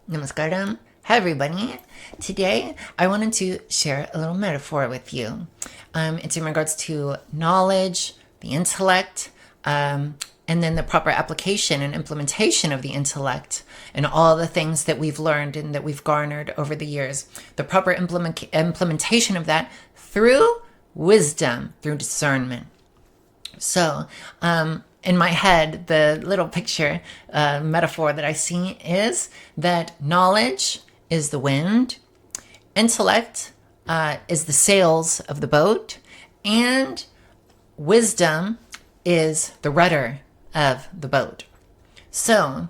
Namaskaram. Hi, everybody. Today, I wanted to share a little metaphor with you. It's in regards to knowledge, the intellect, and then the proper application and implementation of the intellect and all the things that we've learned and that we've garnered over the years. The proper implementation of that through wisdom, through discernment. So, in my head, the little picture metaphor that I see is that knowledge is the wind, intellect is the sails of the boat, and wisdom is the rudder of the boat. So,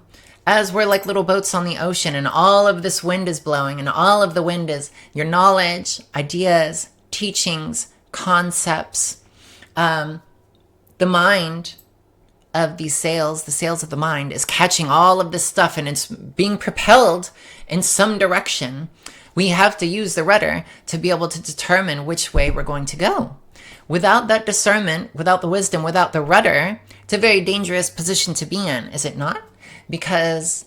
as we're like little boats on the ocean and all of this wind is blowing and all of the wind is your knowledge, ideas, teachings, concepts, the mind of these sails, the sails of the mind, is catching all of this stuff and it's being propelled in some direction. We have to use the rudder to be able to determine which way we're going to go. Without that discernment, without the wisdom, without the rudder, it's a very dangerous position to be in, is it not? Because,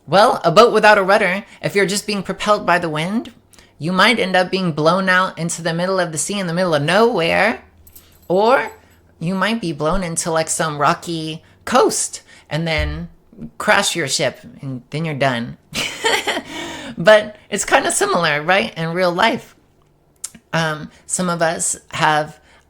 well, a boat without a rudder, if you're just being propelled by the wind, you might end up being blown out into the middle of the sea in the middle of nowhere, or you might be blown into like some rocky coast and then crash your ship and then you're done. But it's kind of similar, right? In real life. Some of us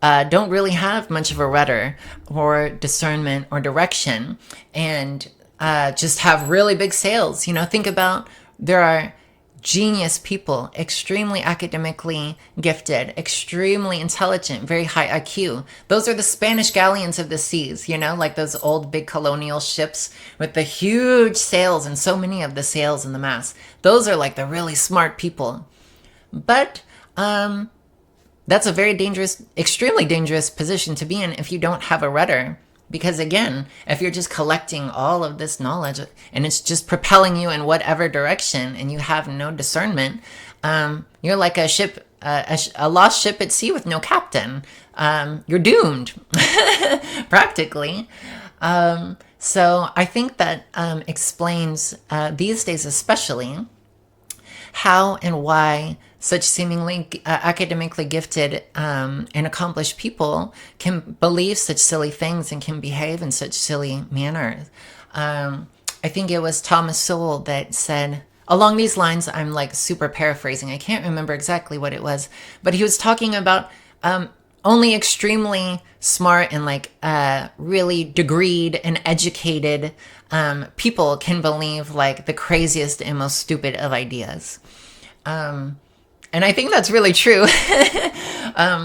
don't really have much of a rudder or discernment or direction and just have really big sails. Think about there are genius people, extremely academically gifted, extremely intelligent, very high IQ. Those are the Spanish galleons of the seas, like those old big colonial ships with the huge sails and so many of the sails and the masts. Those are like the really smart people. But that's a very dangerous, extremely dangerous position to be in if you don't have a rudder. Because again, if you're just collecting all of this knowledge and it's just propelling you in whatever direction and you have no discernment, you're like a ship, a lost ship at sea with no captain. You're doomed, practically. So I think that explains, these days especially, how and why such seemingly academically gifted and accomplished people can believe such silly things and can behave in such silly manners. I think it was Thomas Sowell that said, along these lines, I'm like super paraphrasing, I can't remember exactly what it was, but he was talking about only extremely smart and like really degreed and educated people can believe like the craziest and most stupid of ideas. And I think that's really true.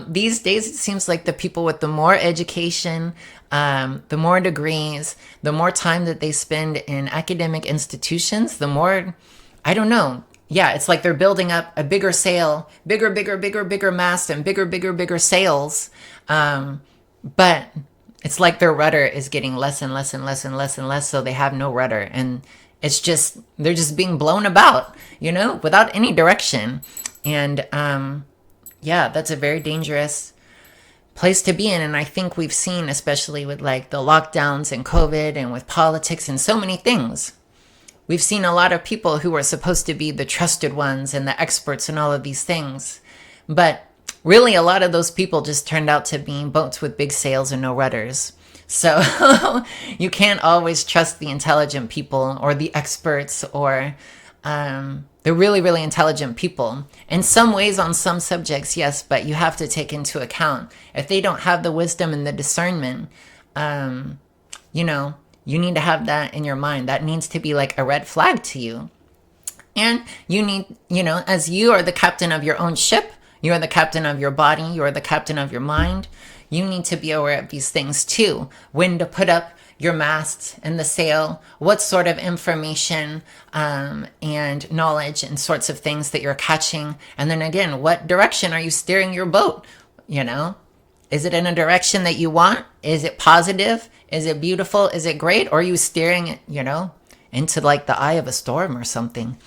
These days, it seems like the people with the more education, the more degrees, the more time that they spend in academic institutions, the more, I don't know. Yeah, it's like they're building up a bigger sail, bigger mast and bigger sails. But it's like their rudder is getting less and less, so they have no rudder. And it's just, they're just being blown about, without any direction. And yeah, that's a very dangerous place to be in. And I think we've seen, especially with like the lockdowns and COVID and with politics and so many things, we've seen a lot of people who are supposed to be the trusted ones and the experts in all of these things. But really, a lot of those people just turned out to be boats with big sails and no rudders. So you can't always trust the intelligent people or the experts or the really, really intelligent people. In some ways, on some subjects, yes, but you have to take into account if they don't have the wisdom and the discernment, you need to have that in your mind. That needs to be like a red flag to you. And you need, as you are the captain of your own ship, you are the captain of your body, you are the captain of your mind, you need to be aware of these things too. When to put up your masts and the sail, what sort of information and knowledge and sorts of things that you're catching. And then again, what direction are you steering your boat? Is it in a direction that you want? Is it positive? Is it beautiful? Is it great? Or are you steering it, into like the eye of a storm or something?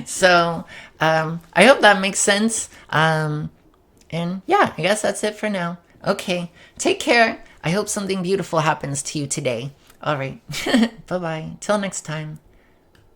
So I hope that makes sense. And yeah, I guess that's it for now. Okay, take care. I hope something beautiful happens to you today. All right. Bye-bye. Till next time.